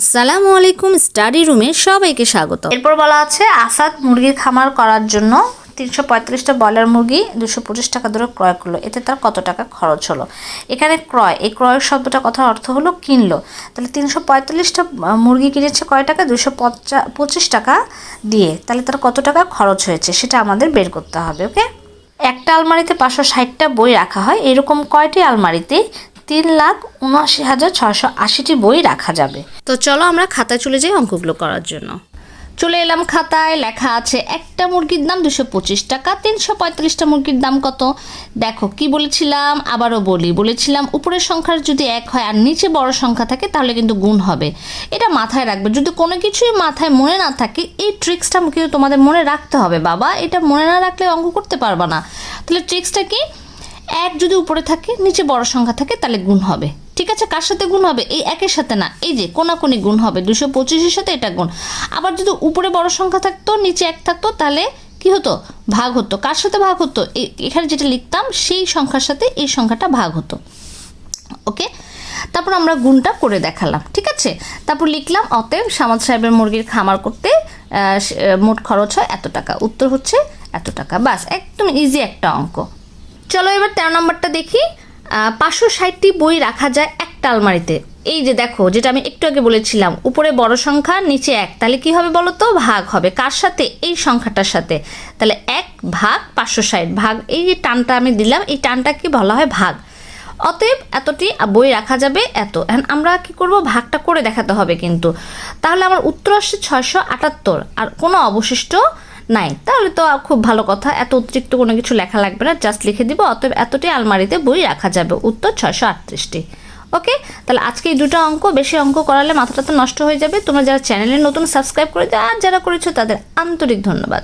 আসসালামু আলাইকুম, স্টাডি রুমে সবাইকে স্বাগত। এরপর বলা আছে আসাদ মুরগির খামার করার জন্য 335টা ব্রয়লার মুরগি 225 টাকা দরে ক্রয় করলো। এতে তার কত টাকা খরচ হলো? এখানে ক্রয়, এই ক্রয় শব্দটা কথার অর্থ হলো কিনলো। তাহলে 345টা মুরগি কিনেছে কয় টাকা? 225 টাকা দিয়ে। তাহলে তার কত টাকা খরচ হয়েছে সেটা আমাদের বের করতে হবে। ওকে, একটা আলমারিতে 560টা বই রাখা হয়। এরকম কয়টি আলমারিতে 3,79,680টি বই রাখা যাবে? তো চলো আমরা খাতায় চলে যাই অঙ্কগুলো করার জন্য। চলে এলাম খাতায়। লেখা আছে একটা মুরগির দাম 225 টাকা, 345টা মুরগির দাম কত? দেখো কি বলেছিলাম, আবারও বলেছিলাম উপরের সংখ্যার যদি 1 হয় আর নিচে বড় সংখ্যা থাকে তাহলে কিন্তু গুণ হবে। এটা মাথায় রাখবে। যদি কোনো কিছুই মাথায় মনে না থাকে, এই ট্রিক্সটা কিন্তু তোমাদের মনে রাখতে হবে বাবা। এটা মনে না রাখলে অঙ্ক করতে পারবা না। তাহলে ট্রিক্সটা কি? 1 যদি উপরে থাকে, নিচে বড় সংখ্যা থাকে, তাহলে গুণ হবে। ঠিক আছে, কার সাথে গুণ হবে? এই 1-এর সাথে না, এই যে কোনাকুনি গুণ হবে। 225-এর সাথে এটা গুণ। আবার যদি উপরে বড় সংখ্যা থাকতো, নিচে 1 থাকতো, তাহলে কি হতো? ভাগ হতো। কার সাথে ভাগ হতো? এখানে যেটা লিখতাম সেই সংখ্যার সাথে এই সংখ্যাটা ভাগ হতো। ওকে, তারপর আমরা গুণটা করে দেখালাম। ঠিক আছে, তারপর লিখলাম অতএব সামাদ সাহেবের মুরগির খামার করতে মোট খরচ হয় এত টাকা। উত্তর হচ্ছে এত টাকা। বাস, একদম ইজি একটা অঙ্ক। চলো এবার 13 নম্বরটা দেখি। 560টি বই রাখা যায় একটা আলমারিতে। এই যে দেখো, যেটা আমি একটু আগে বলেছিলাম, উপরে বড় সংখ্যা, নিচে 1, তাহলে কি হবে বলো তো? ভাগ হবে। কার সাথে? এই সংখ্যাটার সাথে। তাহলে 1 ভাগ 560 ভাগ, এই যে টানটা আমি দিলাম, এই টানটাকে বলা হয় ভাগ। অতএব এতটি বই রাখা যাবে এত। এখন আমরা কি করব? ভাগটা করে দেখাতে হবে কিন্তু। তাহলে আমার উত্তর আসছে 678, আর কোনো অবশিষ্ট নাই। তাহলে তো খুব ভালো কথা, এত অতিরিক্ত কোনো কিছু লেখা লাগবে না, জাস্ট লিখে দিব অতএব এতটি আলমারিতে বই রাখা যাবে। উত্তর 638টি। ওকে, তাহলে আজকে এই দুটো অঙ্ক, বেশি অঙ্ক করালে মাথাটা তো নষ্ট হয়ে যাবে। তোমরা যারা চ্যানেলে নতুন সাবস্ক্রাইব করে দাও, আর যারা করেছো তাদের আন্তরিক ধন্যবাদ।